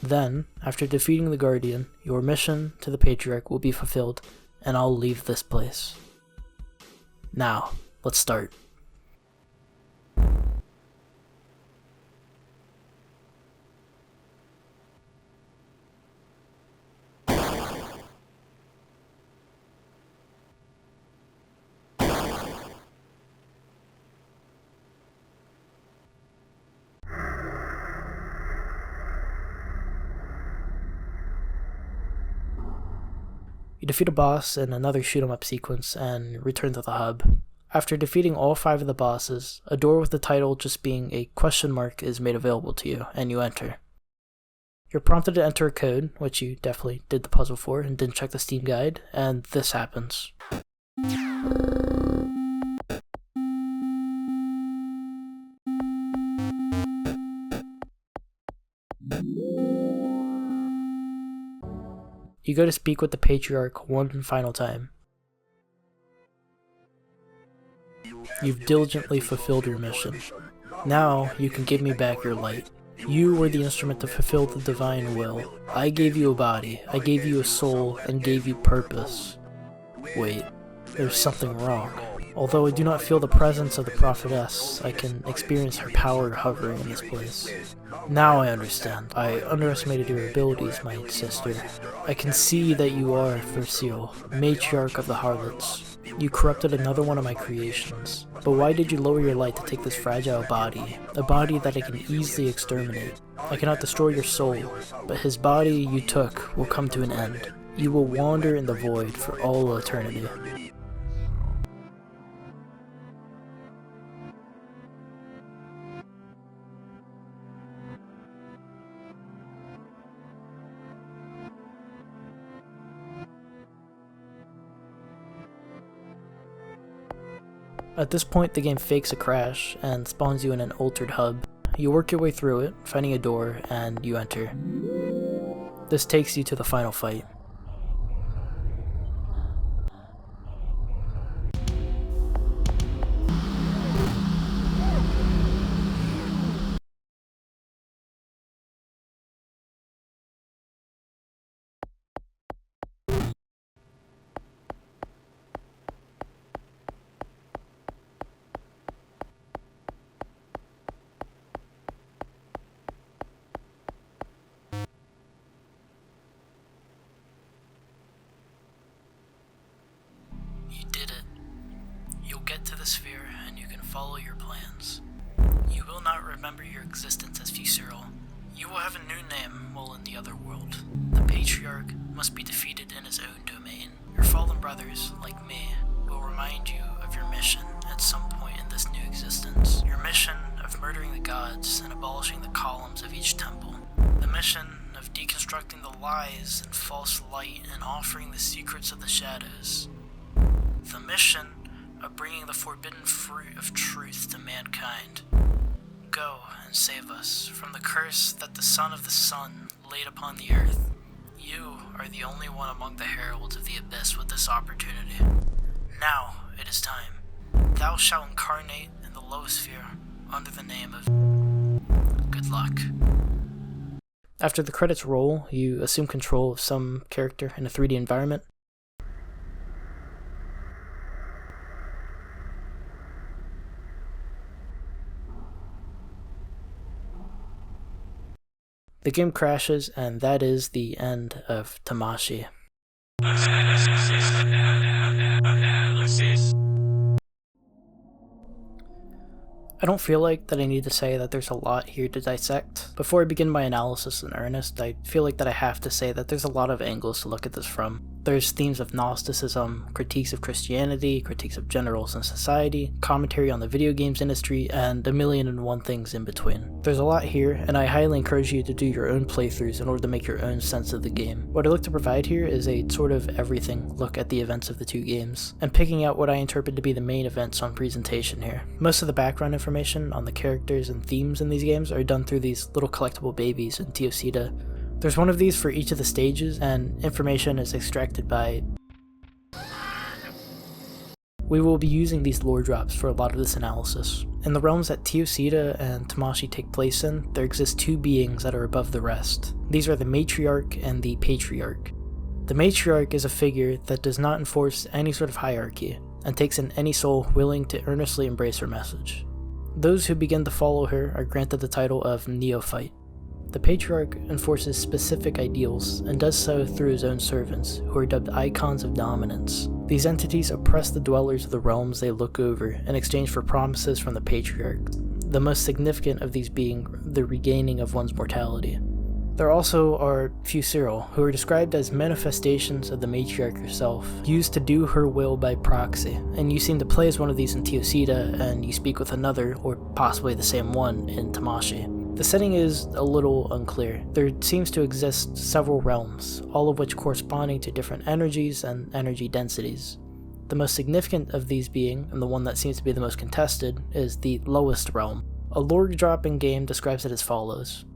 Then, after defeating the Guardian, your mission to the Patriarch will be fulfilled, and I'll leave this place. Now, let's start. You defeat a boss in another shoot-'em-up sequence and return to the hub. After defeating all 5 of the bosses, a door with the title just being a question mark is made available to you, and you enter. You're prompted to enter a code, which you definitely did the puzzle for and didn't check the Steam guide, and this happens. You go to speak with the Patriarch one final time. You've diligently fulfilled your mission. Now you can give me back your light. You were the instrument to fulfill the divine will. I gave you a body, I gave you a soul, and gave you purpose. Wait, there's something wrong. Although I do not feel the presence of the prophetess, I can experience her power hovering in this place. Now I understand. I underestimated your abilities, my sister. I can see that you are, Versil, matriarch of the harlots. You corrupted another one of my creations. But why did you lower your light to take this fragile body? A body that I can easily exterminate. I cannot destroy your soul, but his body you took will come to an end. You will wander in the void for all eternity. At this point, the game fakes a crash and spawns you in an altered hub. You work your way through it, finding a door, and you enter. This takes you to the final fight. You did it. You'll get to the sphere and you can follow your plans. You will not remember your existence as Fuseril. You will have a new name while in the other world. The Patriarch must be defeated in his own domain. Your fallen brothers, like me, will remind you of your mission at some point in this new existence. Your mission of murdering the gods and abolishing the columns of each temple. The mission of deconstructing the lies and false light and offering the secrets of the shadows. The mission of bringing the forbidden fruit of truth to mankind. Go and save us from the curse that the Son of the Sun laid upon the earth. You are the only one among the heralds of the abyss with this opportunity. Now it is time. Thou shalt incarnate in the lowest sphere under the name of... Good luck. After the credits roll, you assume control of some character in a 3D environment. The game crashes, and that is the end of Tamashii. I don't feel like that I need to say that there's a lot here to dissect. Before I begin my analysis in earnest, I feel like that I have to say that there's a lot of angles to look at this from. There's themes of Gnosticism, critiques of Christianity, critiques of generals and society, commentary on the video games industry, and a million and one things in between. There's a lot here, and I highly encourage you to do your own playthroughs in order to make your own sense of the game. What I look to provide here is a sort of everything look at the events of the two games, and picking out what I interpret to be the main events on presentation here. Most of the background information on the characters and themes in these games are done through these little collectible babies in Teocida. There's one of these for each of the stages, and information is extracted by... We will be using these lore drops for a lot of this analysis. In the realms that Teocida and Tamashii take place in, there exist two beings that are above the rest. These are the Matriarch and the Patriarch. The Matriarch is a figure that does not enforce any sort of hierarchy, and takes in any soul willing to earnestly embrace her message. Those who begin to follow her are granted the title of Neophyte. The Patriarch enforces specific ideals, and does so through his own servants, who are dubbed icons of dominance. These entities oppress the dwellers of the realms they look over in exchange for promises from the Patriarch, the most significant of these being the regaining of one's mortality. There also are Fusiral, who are described as manifestations of the Matriarch herself, used to do her will by proxy, and you seem to play as one of these in Teocida, and you speak with another, or possibly the same one, in Tamashii. The setting is a little unclear. There seems to exist several realms, all of which corresponding to different energies and energy densities. The most significant of these being, and the one that seems to be the most contested, is the lowest realm. A lore drop in game describes it as follows.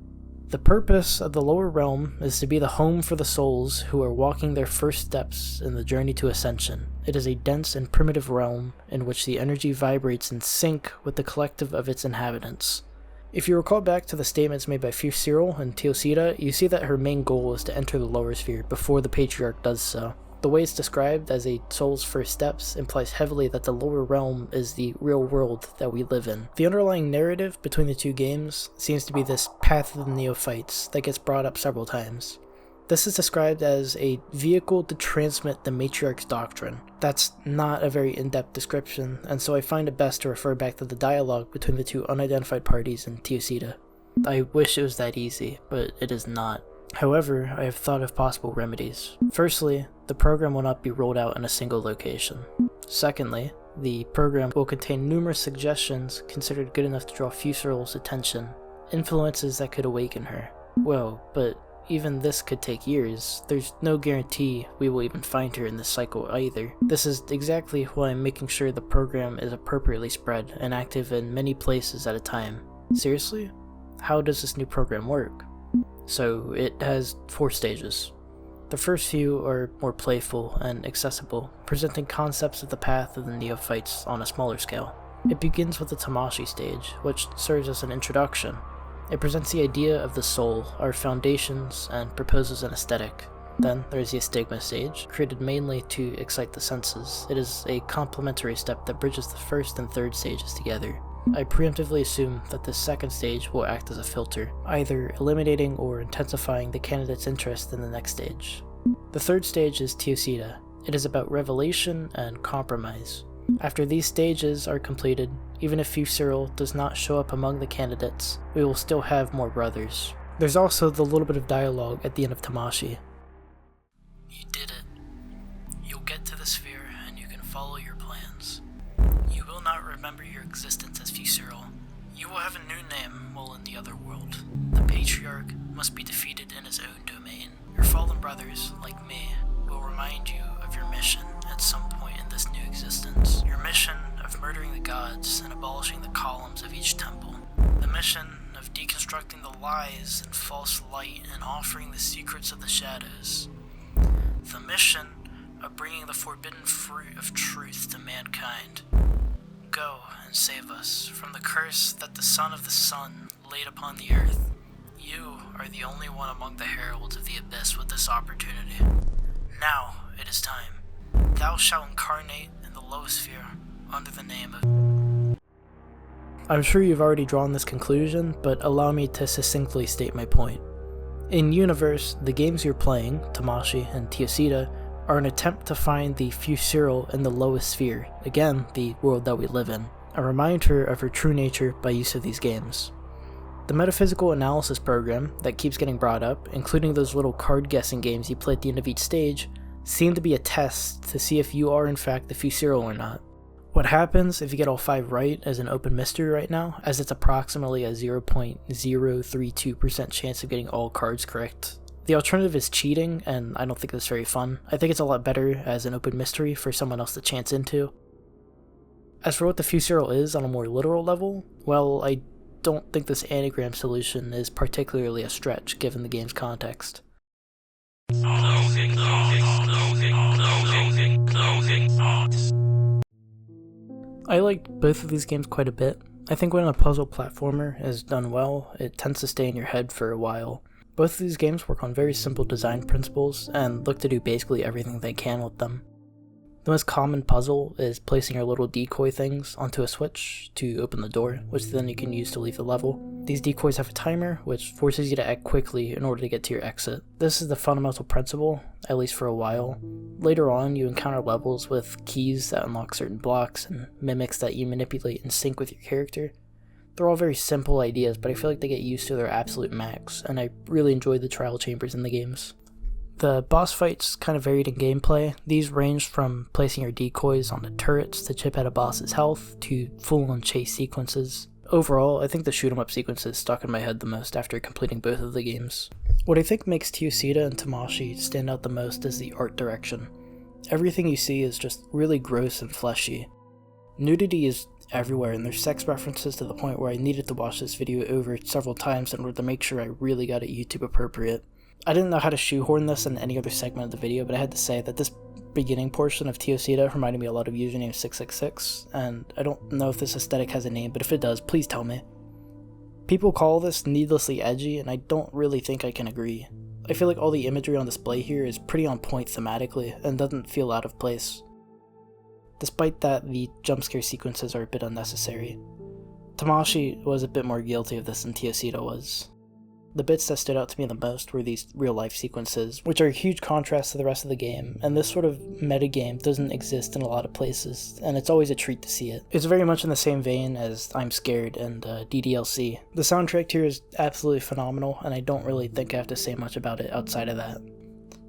The purpose of the lower realm is to be the home for the souls who are walking their first steps in the journey to ascension. It is a dense and primitive realm in which the energy vibrates in sync with the collective of its inhabitants. If you recall back to the statements made by Fusiral and Teocida, you see that her main goal is to enter the lower sphere before the Patriarch does so. The way it's described as a soul's first steps implies heavily that the lower realm is the real world that we live in. The underlying narrative between the two games seems to be this path of the neophytes that gets brought up several times. This is described as a vehicle to transmit the Matriarch's doctrine. That's not a very in-depth description, and so I find it best to refer back to the dialogue between the two unidentified parties in Teocida. I wish it was that easy, but it is not. However, I have thought of possible remedies. Firstly, the program will not be rolled out in a single location. Secondly, the program will contain numerous suggestions considered good enough to draw Fusiral's attention, influences that could awaken her. Well, but even this could take years. There's no guarantee we will even find her in this cycle either. This is exactly why I'm making sure the program is appropriately spread and active in many places at a time. Seriously? How does this new program work? So, it has 4 stages. The first few are more playful and accessible, presenting concepts of the path of the neophytes on a smaller scale. It begins with the Tamashii stage, which serves as an introduction. It presents the idea of the soul, our foundations, and proposes an aesthetic. Then there's the Astigma stage, created mainly to excite the senses. It is a complementary step that bridges the first and third stages together. I preemptively assume that this second stage will act as a filter, either eliminating or intensifying the candidate's interest in the next stage. The third stage is Teocida. It is about revelation and compromise. After these stages are completed, even if Fusiral does not show up among the candidates, we will still have more brothers. There's also the little bit of dialogue at the end of Tamashii. You did it. You'll get to the sphere and you can follow your plans. You will not remember your existence as Fusiral. You will have a new name while in the other world. The Patriarch must be defeated in his own domain. Your fallen brothers, like me, will remind you of your mission at some point in this new existence. Your mission light and offering the secrets of the shadows. The mission of bringing the forbidden fruit of truth to mankind. Go and save us from the curse that the Son of the Sun laid upon the earth. You are the only one among the heralds of the abyss with this opportunity. Now it is time. Thou shalt incarnate in the lowest sphere under the name of... I'm sure you've already drawn this conclusion, but allow me to succinctly state my point. In Universe, the games you're playing, Tamashii and Teocida, are an attempt to find the Fusiral in the lowest sphere, again, the world that we live in, a reminder of her true nature by use of these games. The metaphysical analysis program that keeps getting brought up, including those little card guessing games you play at the end of each stage, seem to be a test to see if you are in fact the Fusiral or not. What happens if you get all 5 right is an open mystery right now, as it's approximately a 0.032% chance of getting all cards correct. The alternative is cheating, and I don't think that's very fun. I think it's a lot better as an open mystery for someone else to chance into. As for what the Fusiral is on a more literal level, well, I don't think this anagram solution is particularly a stretch given the game's context. I liked both of these games quite a bit. I think when a puzzle platformer is done well, it tends to stay in your head for a while. Both of these games work on very simple design principles and look to do basically everything they can with them. The most common puzzle is placing your little decoy things onto a switch to open the door, which then you can use to leave the level. These decoys have a timer, which forces you to act quickly in order to get to your exit. This is the fundamental principle, at least for a while. Later on, you encounter levels with keys that unlock certain blocks and mimics that you manipulate in sync with your character. They're all very simple ideas, but I feel like they get used to their absolute max, and I really enjoy the trial chambers in the games. The boss fights kind of varied in gameplay. These ranged from placing your decoys on the turrets to chip at a boss's health, to full-on chase sequences. Overall, I think the shoot-'em-up sequences stuck in my head the most after completing both of the games. What I think makes Teocida and Tamashii stand out the most is the art direction. Everything you see is just really gross and fleshy. Nudity is everywhere, and there's sex references to the point where I needed to watch this video over several times in order to make sure I really got it YouTube appropriate. I didn't know how to shoehorn this in any other segment of the video, but I had to say that this beginning portion of Teocida reminded me a lot of Username 666, and I don't know if this aesthetic has a name, but if it does, please tell me. People call this needlessly edgy, and I don't really think I can agree. I feel like all the imagery on display here is pretty on point thematically, and doesn't feel out of place. Despite that, the jumpscare sequences are a bit unnecessary. Tamashii was a bit more guilty of this than Teocida was. The bits that stood out to me the most were these real-life sequences, which are a huge contrast to the rest of the game, and this sort of metagame doesn't exist in a lot of places, and it's always a treat to see it. It's very much in the same vein as I'm Scared and DDLC. The soundtrack here is absolutely phenomenal, and I don't really think I have to say much about it outside of that.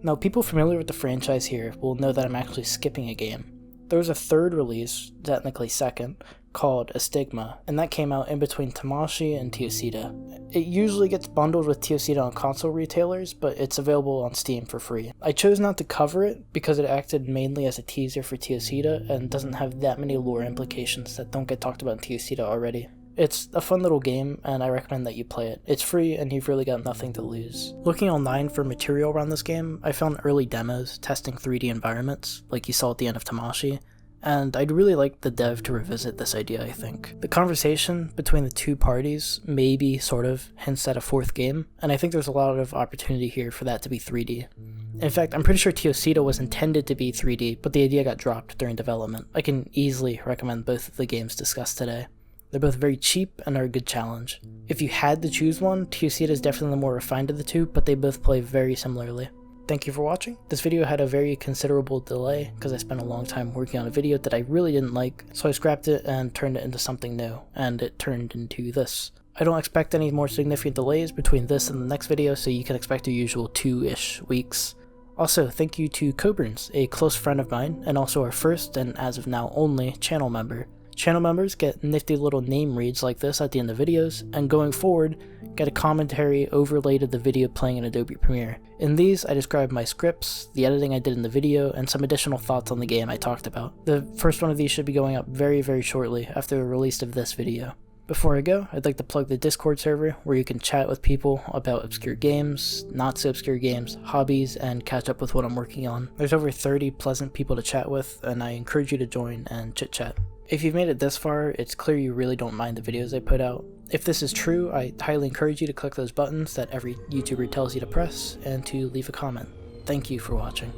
Now, people familiar with the franchise here will know that I'm actually skipping a game. There was a third release, technically second, called Astigma, and that came out in between Tamashii and Teocida. It usually gets bundled with Teocida on console retailers, but it's available on Steam for free. I chose not to cover it because it acted mainly as a teaser for Teocida and doesn't have that many lore implications that don't get talked about in Teocida already. It's a fun little game, and I recommend that you play it. It's free, and you've really got nothing to lose. Looking online for material around this game, I found early demos testing 3D environments, like you saw at the end of Tamashii, and I'd really like the dev to revisit this idea, I think. The conversation between the two parties maybe sort of hints at a fourth game, and I think there's a lot of opportunity here for that to be 3D. In fact, I'm pretty sure Teocida was intended to be 3D, but the idea got dropped during development. I can easily recommend both of the games discussed today. They're both very cheap and are a good challenge. If you had to choose one, Teocida is definitely the more refined of the two, but they both play very similarly. Thank you for watching. This video had a very considerable delay because I spent a long time working on a video that I really didn't like, so I scrapped it and turned it into something new, and it turned into this. I don't expect any more significant delays between this and the next video, so you can expect the usual 2-ish weeks. Also, thank you to Coburns, a close friend of mine, and also our first, and as of now only, channel member. Channel members get nifty little name reads like this at the end of videos, and going forward, get a commentary overlaid of the video playing in Adobe Premiere. In these, I describe my scripts, the editing I did in the video, and some additional thoughts on the game I talked about. The first one of these should be going up very, very shortly after the release of this video. Before I go, I'd like to plug the Discord server where you can chat with people about obscure games, not so obscure games, hobbies, and catch up with what I'm working on. There's over 30 pleasant people to chat with, and I encourage you to join and chit chat. If you've made it this far, it's clear you really don't mind the videos I put out. If this is true, I highly encourage you to click those buttons that every YouTuber tells you to press, and to leave a comment. Thank you for watching.